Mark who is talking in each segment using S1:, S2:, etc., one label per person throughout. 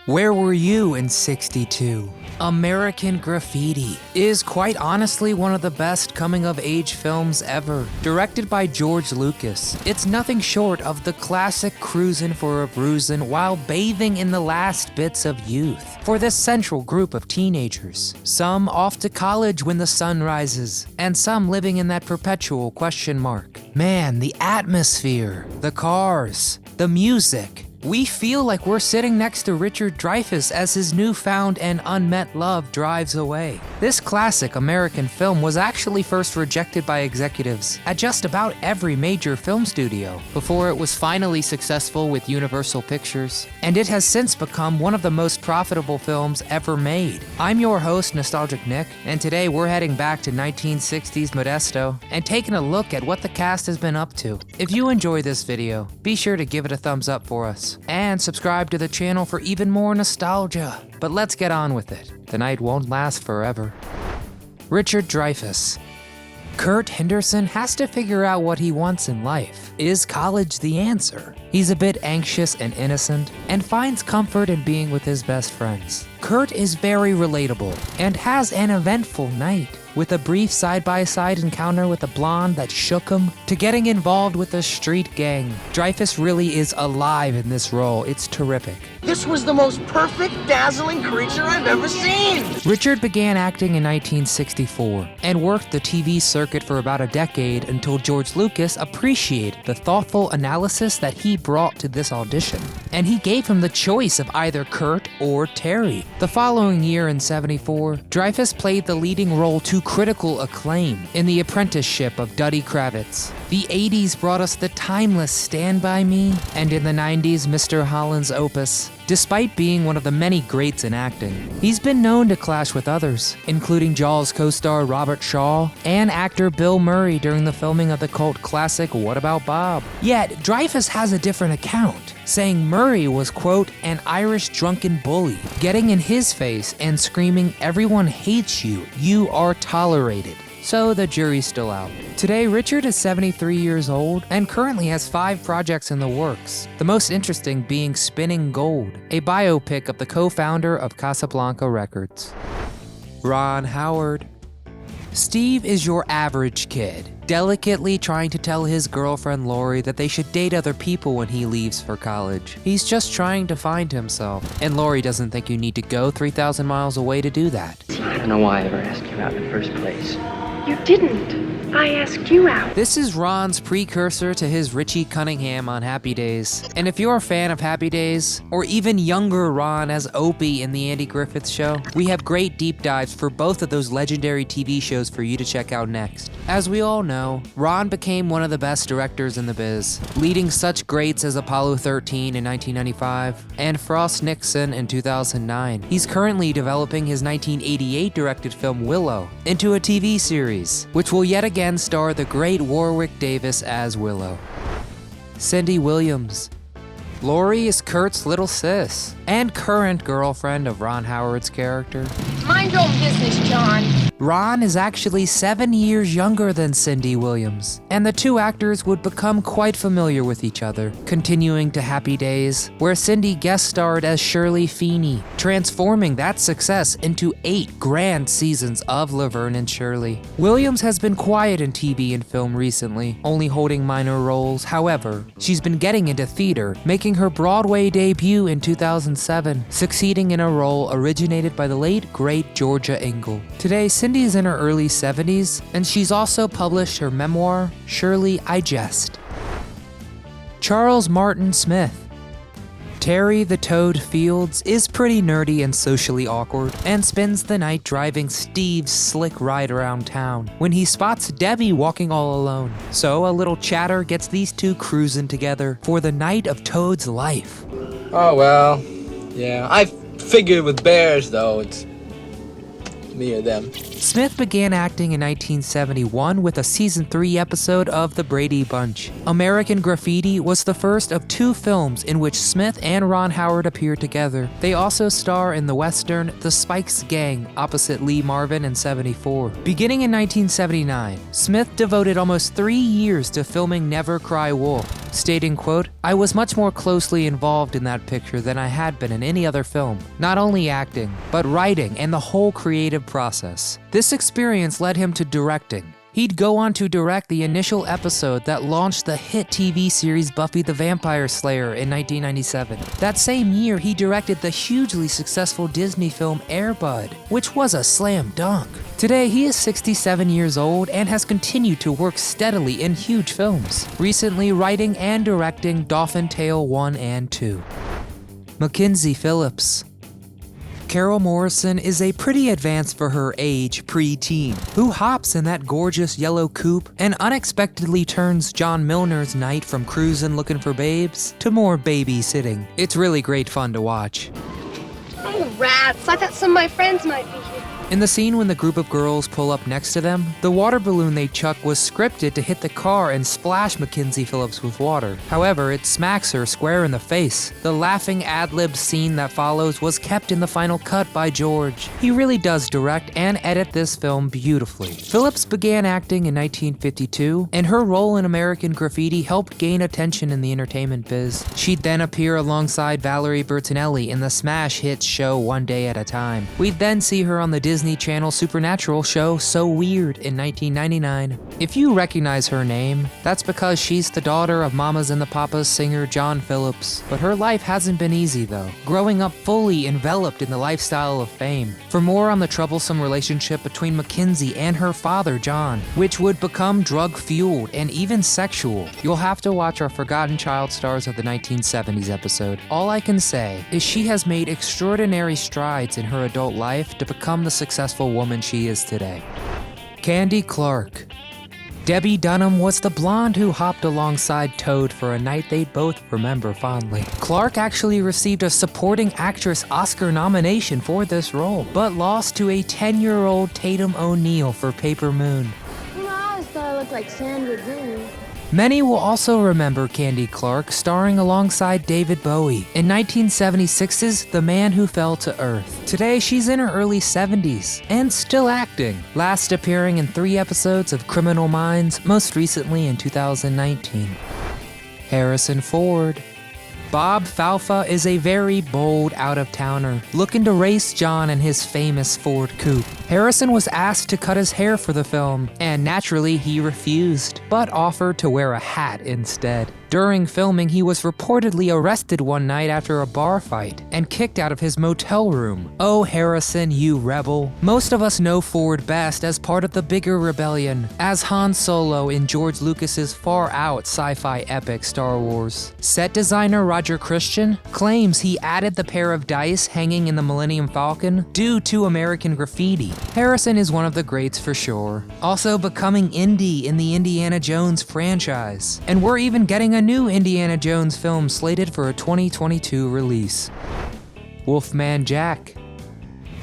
S1: Where were you in '62? American Graffiti is quite honestly one of the best coming-of-age films ever. Directed by George Lucas, it's nothing short of the classic cruisin' for a bruisin' while bathing in the last bits of youth for this central group of teenagers. Some off to college when the sun rises, and some living in that perpetual question mark. Man, the atmosphere, the cars, the music. We feel like we're sitting next to Richard Dreyfuss as his newfound and unmet love drives away. This classic American film was actually first rejected by executives at just about every major film studio before it was finally successful with Universal Pictures, and it has since become one of the most profitable films ever made. I'm your host, Nostalgic Nick, and today we're heading back to 1960s Modesto and taking a look at what the cast has been up to. If you enjoy this video, be sure to give it a thumbs up for us. And subscribe to the channel for even more nostalgia. But let's get on with it. The night won't last forever. Richard Dreyfuss. Curt Henderson has to figure out what he wants in life. Is college the answer? He's a bit anxious and innocent, and finds comfort in being with his best friends. Curt is very relatable, and has an eventful night, with a brief side-by-side encounter with a blonde that shook him, to getting involved with a street gang. Dreyfuss really is alive in this role. It's terrific.
S2: This was the most perfect, dazzling creature I've ever seen!
S1: Richard began acting in 1964, and worked the TV circuit for about a decade until George Lucas appreciated the thoughtful analysis that he brought to this audition, and he gave him the choice of either Curt or Terry. The following year in '74, Dreyfuss played the leading role to critical acclaim in The Apprenticeship of Duddy Kravitz. The '80s brought us the timeless Stand By Me, and in the '90s, Mr. Holland's opus. Despite being one of the many greats in acting, he's been known to clash with others, including Jaws co-star Robert Shaw and actor Bill Murray during the filming of the cult classic What About Bob? Yet, Dreyfuss has a different account, saying Murray was, quote, an Irish drunken bully, getting in his face and screaming, "Everyone hates you, you are tolerated." So the jury's still out. Today, Richard is 73 years old and currently has 5 projects in the works, the most interesting being Spinning Gold, a biopic of the co-founder of Casablanca Records. Ron Howard. Steve is your average kid, delicately trying to tell his girlfriend Laurie that they should date other people when he leaves for college. He's just trying to find himself, and Laurie doesn't think you need to go 3,000 miles away to do that.
S3: I don't know why I ever asked you out in the first place.
S4: You didn't. I asked you out.
S1: This is Ron's precursor to his Richie Cunningham on Happy Days. And if you're a fan of Happy Days, or even younger Ron as Opie in The Andy Griffith Show, we have great deep dives for both of those legendary TV shows for you to check out next. As we all know, Ron became one of the best directors in the biz, leading such greats as Apollo 13 in 1995 and Frost Nixon in 2009. He's currently developing his 1988 directed film Willow into a TV series, which will yet again star the great Warwick Davis as Willow. Cindy Williams. Laurie is Curt's little sis and current girlfriend of Ron Howard's character.
S4: Mind your business, John.
S1: Ron is actually 7 years younger than Cindy Williams, and the two actors would become quite familiar with each other, continuing to Happy Days, where Cindy guest starred as Shirley Feeney, transforming that success into 8 grand seasons of Laverne and Shirley. Williams has been quiet in TV and film recently, only holding minor roles. However, she's been getting into theater, making her Broadway debut in 2007, succeeding in a role originated by the late, great Georgia Engel. Today, Cindy is in her early 70s, and she's also published her memoir, Shirley, I Jest. Charles Martin Smith. Terry the Toad Fields is pretty nerdy and socially awkward, and spends the night driving Steve's slick ride around town when he spots Debbie walking all alone. So a little chatter gets these two cruising together for the night of Toad's life.
S5: Oh well, yeah, I figured with bears though, it's me or them.
S1: Smith began acting in 1971 with a season 3 episode of The Brady Bunch. American Graffiti was the first of 2 films in which Smith and Ron Howard appeared together. They also star in the western The Spikes Gang opposite Lee Marvin in '74. Beginning in 1979, Smith devoted almost 3 years to filming Never Cry Wolf, stating, quote, "I was much more closely involved in that picture than I had been in any other film. Not only acting, but writing and the whole creative process. This experience led him to directing. He'd go on to direct the initial episode that launched the hit TV series Buffy the Vampire Slayer in 1997. That same year, he directed the hugely successful Disney film Air Bud, which was a slam dunk. Today, he is 67 years old and has continued to work steadily in huge films, recently writing and directing Dolphin Tale 1 and 2. Mackenzie Phillips. Carol Morrison is a pretty advanced for her age preteen who hops in that gorgeous yellow coupe and unexpectedly turns John Milner's night from cruising looking for babes to more babysitting. It's really great fun to watch.
S4: Oh, rats. I thought some of my friends might be here.
S1: In the scene when the group of girls pull up next to them, the water balloon they chuck was scripted to hit the car and splash Mackenzie Phillips with water. However, it smacks her square in the face. The laughing ad-lib scene that follows was kept in the final cut by George. He really does direct and edit this film beautifully. Phillips began acting in 1952, and her role in American Graffiti helped gain attention in the entertainment biz. She'd then appear alongside Valerie Bertinelli in the smash hit show One Day at a Time. We'd then see her on the Disney Channel Supernatural show So Weird in 1999. If you recognize her name, that's because she's the daughter of Mamas and the Papas singer John Phillips. But her life hasn't been easy though, growing up fully enveloped in the lifestyle of fame. For more on the troublesome relationship between Mackenzie and her father John, which would become drug-fueled and even sexual, you'll have to watch our Forgotten Child Stars of the 1970s episode. All I can say is she has made extraordinary strides in her adult life to become the successful woman she is today. Candy Clark. Debbie Dunham was the blonde who hopped alongside Toad for a night they'd both remember fondly. Clark actually received a supporting actress Oscar nomination for this role, but lost to a 10-year-old Tatum O'Neal for Paper Moon.
S4: I always thought I looked like Sandra Dean.
S1: Many will also remember Candy Clark starring alongside David Bowie in 1976's The Man Who Fell to Earth. Today, she's in her early 70s and still acting, last appearing in 3 episodes of Criminal Minds, most recently in 2019. Harrison Ford. Bob Falfa is a very bold out-of-towner, looking to race John in his famous Ford coupe. Harrison was asked to cut his hair for the film, and naturally he refused, but offered to wear a hat instead. During filming, he was reportedly arrested one night after a bar fight and kicked out of his motel room. Oh, Harrison, you rebel. Most of us know Ford best as part of the bigger rebellion, as Han Solo in George Lucas's far-out sci-fi epic Star Wars. Set designer Roger Christian claims he added the pair of dice hanging in the Millennium Falcon due to American Graffiti. Harrison is one of the greats for sure, also becoming Indy in the Indiana Jones franchise. And we're even getting a new Indiana Jones film slated for a 2022 release. Wolfman Jack.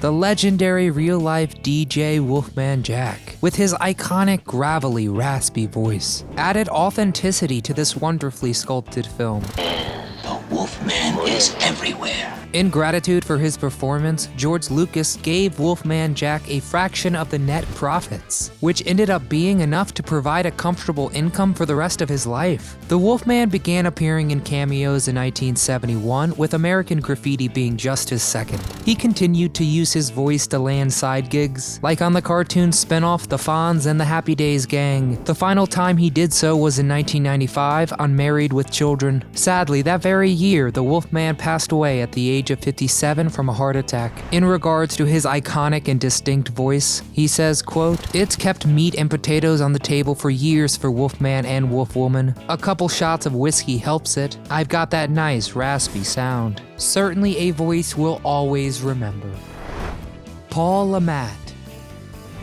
S1: The legendary real-life DJ Wolfman Jack, with his iconic gravelly, raspy voice, added authenticity to this wonderfully sculpted film.
S2: The Wolfman is everywhere.
S1: In gratitude for his performance, George Lucas gave Wolfman Jack a fraction of the net profits, which ended up being enough to provide a comfortable income for the rest of his life. The Wolfman began appearing in cameos in 1971, with American Graffiti being just his second. He continued to use his voice to land side gigs, like on the cartoon spin-off The Fonz and the Happy Days Gang. The final time he did so was in 1995 on Married with Children. Sadly, that very year, the Wolfman passed away at the age of 57 from a heart attack. In regards to his iconic and distinct voice, he says, quote, "It's kept meat and potatoes on the table for years for Wolfman and Wolfwoman. A couple shots of whiskey helps it. I've got that nice raspy sound. Certainly a voice we'll always remember." Paul Le Mat.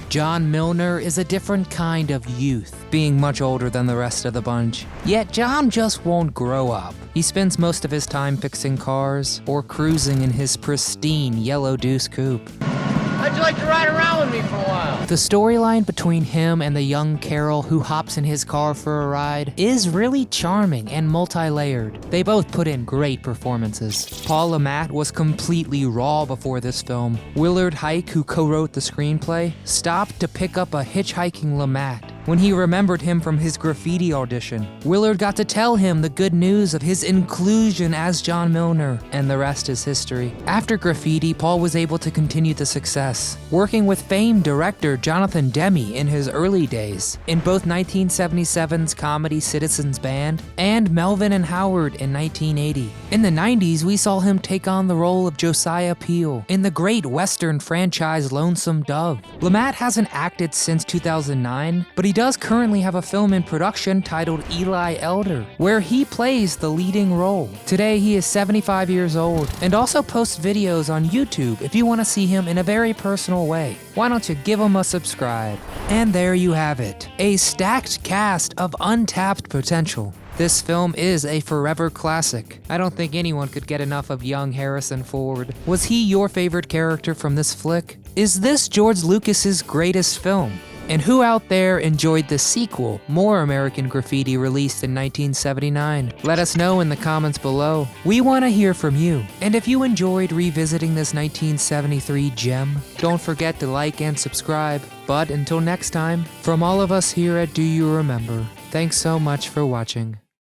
S1: John Milner is a different kind of youth, being much older than the rest of the bunch. Yet John just won't grow up. He spends most of his time fixing cars or cruising in his pristine yellow Deuce coupe.
S2: How'd you like to ride around with me for a while?
S1: The storyline between him and the young Carol who hops in his car for a ride is really charming and multi-layered. They both put in great performances. Paul Le Mat was completely raw before this film. Willard Hike, who co-wrote the screenplay, stopped to pick up a hitchhiking Le Mat When he remembered him from his Graffiti audition, Willard got to tell him the good news of his inclusion as John Milner, and the rest is history. After Graffiti, Paul was able to continue the success, working with famed director Jonathan Demme in his early days, in both 1977's comedy Citizens Band and Melvin and Howard in 1980. In the 90s, we saw him take on the role of Josiah Peel in the great Western franchise Lonesome Dove. LaMatt hasn't acted since 2009, but he does currently have a film in production titled Eli Elder, where he plays the leading role. Today, he is 75 years old and also posts videos on YouTube if you want to see him in a very personal way. Why don't you give him a subscribe? And there you have it, a stacked cast of untapped potential. This film is a forever classic. I don't think anyone could get enough of young Harrison Ford. Was he your favorite character from this flick? Is this George Lucas's greatest film? And who out there enjoyed the sequel, More American Graffiti, released in 1979? Let us know in the comments below. We want to hear from you. And if you enjoyed revisiting this 1973 gem, don't forget to like and subscribe. But until next time, from all of us here at Do You Remember, thanks so much for watching.